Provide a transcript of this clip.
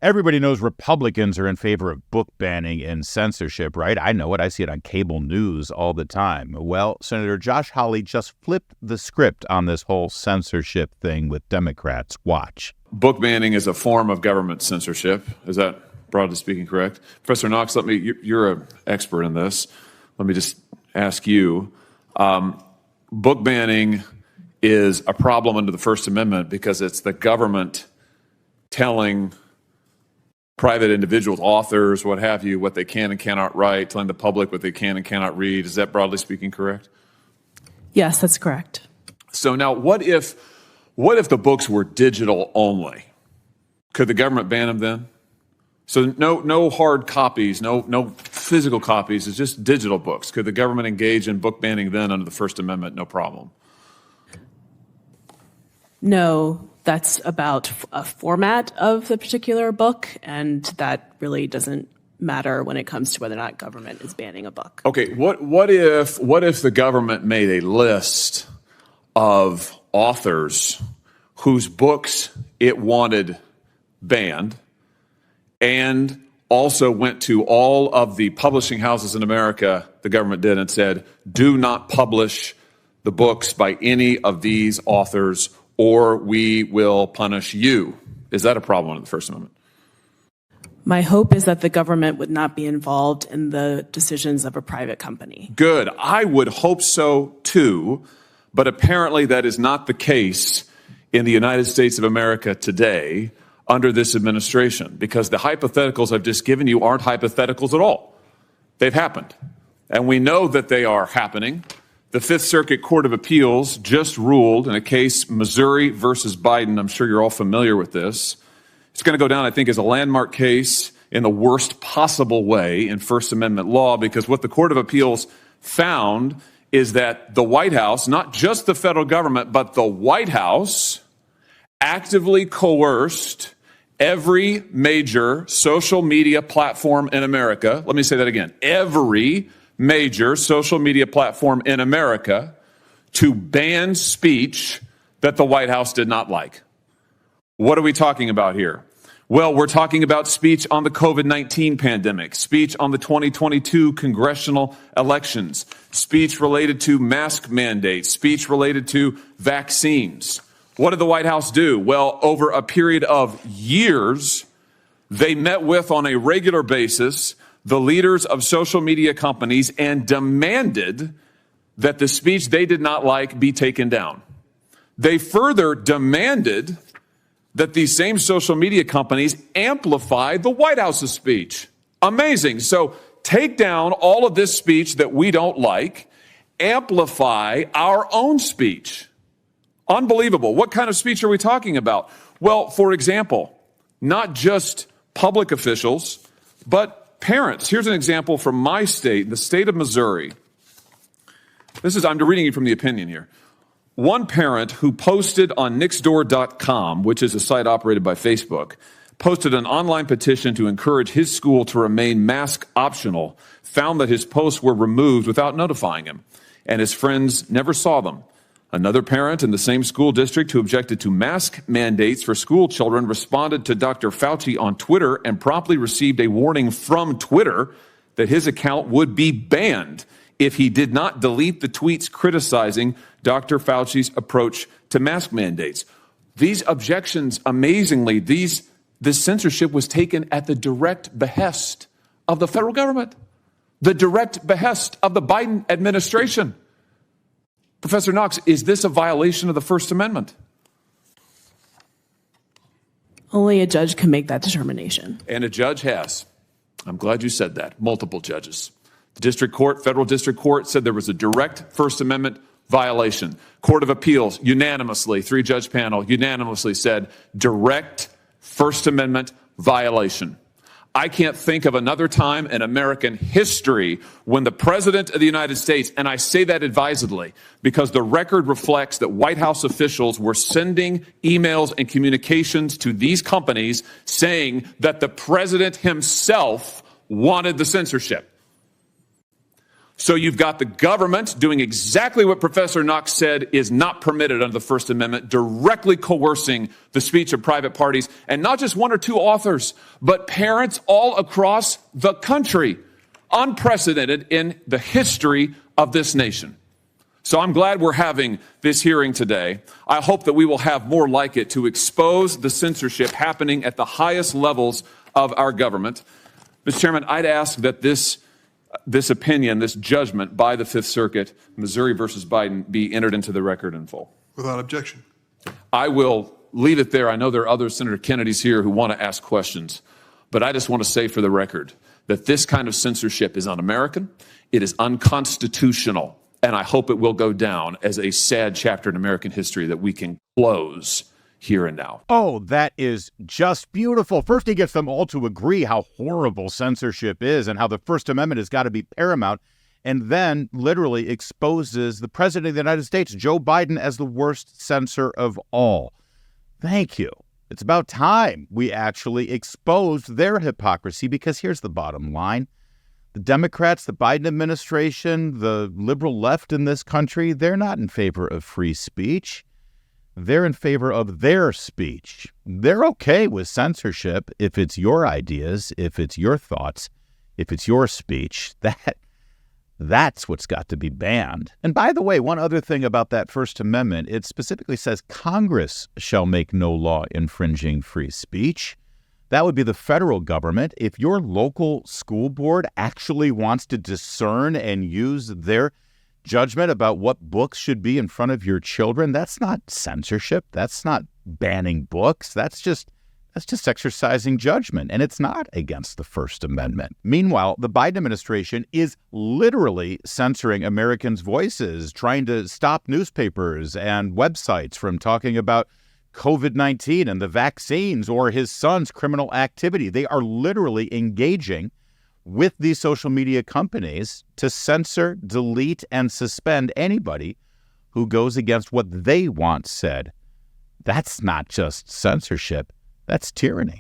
Everybody knows Republicans are in favor of book banning and censorship, right? I know it. I see it on cable news all the time. Well, Senator Josh Hawley just flipped the script on this whole censorship thing with Democrats. Watch. Book banning is a form of government censorship. Is that, broadly speaking, correct? Professor Knox, you're an expert in this. Let me just ask you. Book banning is a problem under the First Amendment because it's the government telling private individuals, authors, what have you, what they can and cannot write, telling the public what they can and cannot read. Is that, broadly speaking, correct? Yes, that's correct. So now what if the books were digital only? Could the government ban them then? So no hard copies, no physical copies, it's just digital books. Could the government engage in book banning then under the First Amendment? No problem. No, that's about a format of the particular book, and that really doesn't matter when it comes to whether or not government is banning a book. Okay, what if the government made a list of authors whose books it wanted banned, and also went to all of the publishing houses in America, the government did, and said, do not publish the books by any of these authors or we will punish you? Is that a problem under the First Amendment? My hope is that the government would not be involved in the decisions of a private company. Good. I would hope so too, but apparently that is not the case in the United States of America today under this administration, because the hypotheticals I've just given you aren't hypotheticals at all. They've happened, and we know that they are happening. The Fifth Circuit Court of Appeals just ruled in a case, Missouri versus Biden. I'm sure you're all familiar with this. It's going to go down, I think, as a landmark case in the worst possible way in First Amendment law, because what the Court of Appeals found is that the White House, not just the federal government, but the White House, actively coerced every major social media platform in America. Let me say that again. Every major social media platform in America to ban speech that the White House did not like. What are we talking about here? Well, we're talking about speech on the COVID-19 pandemic, speech on the 2022 congressional elections, speech related to mask mandates, speech related to vaccines. What did the White House do? Well, over a period of years, they met with on a regular basis the leaders of social media companies and demanded that the speech they did not like be taken down. They further demanded that these same social media companies amplify the White House's speech. Amazing. So take down all of this speech that we don't like, amplify our own speech. Unbelievable. What kind of speech are we talking about? Well, for example, not just public officials, but parents. Here's an example from my state, the state of Missouri. I'm reading you from the opinion here. One parent who posted on Nixdoor.com, which is a site operated by Facebook, posted an online petition to encourage his school to remain mask optional, found that his posts were removed without notifying him, and his friends never saw them. Another parent in the same school district who objected to mask mandates for school children responded to Dr. Fauci on Twitter and promptly received a warning from Twitter that his account would be banned if he did not delete the tweets criticizing Dr. Fauci's approach to mask mandates. These objections, amazingly, this censorship was taken at the direct behest of the federal government, the direct behest of the Biden administration. Professor Knox, is this a violation of the First Amendment? Only a judge can make that determination. And a judge has. I'm glad you said that. Multiple judges. The district court, federal district court, said there was a direct First Amendment violation. Court of Appeals, unanimously, 3-judge panel, unanimously said direct First Amendment violation. I can't think of another time in American history when the President of the United States, and I say that advisedly because the record reflects that White House officials were sending emails and communications to these companies saying that the President himself wanted the censorship. So you've got the government doing exactly what Professor Knox said is not permitted under the First Amendment, directly coercing the speech of private parties, and not just one or two authors, but parents all across the country. Unprecedented in the history of this nation. So I'm glad we're having this hearing today. I hope that we will have more like it to expose the censorship happening at the highest levels of our government. Mr. Chairman, I'd ask that this opinion, this judgment by the Fifth Circuit, Missouri versus Biden, be entered into the record in full. Without objection. I will leave it there. I know there are other Senator Kennedys here who want to ask questions, but I just want to say for the record that this kind of censorship is un-American, it is unconstitutional, and I hope it will go down as a sad chapter in American history that we can close here and now. Oh, that is just beautiful. First, he gets them all to agree how horrible censorship is and how the First Amendment has got to be paramount, and then literally exposes the President of the United States, Joe Biden, as the worst censor of all. Thank you. It's about time we actually exposed their hypocrisy, because here's the bottom line. The Democrats, the Biden administration, the liberal left in this country, they're not in favor of free speech. They're in favor of their speech. They're okay with censorship if it's your ideas, if it's your thoughts, if it's your speech. That's what's got to be banned. And by the way, one other thing about that First Amendment, it specifically says Congress shall make no law infringing free speech. That would be the federal government. If your local school board actually wants to discern and use their judgment about what books should be in front of your children, that's not censorship. That's not banning books. That's just exercising judgment, and it's not against the First Amendment. Meanwhile, the Biden administration is literally censoring Americans' voices, trying to stop newspapers and websites from talking about COVID-19 and the vaccines or his son's criminal activity. They are literally engaging with these social media companies to censor, delete, and suspend anybody who goes against what they want said. That's not just censorship. That's tyranny.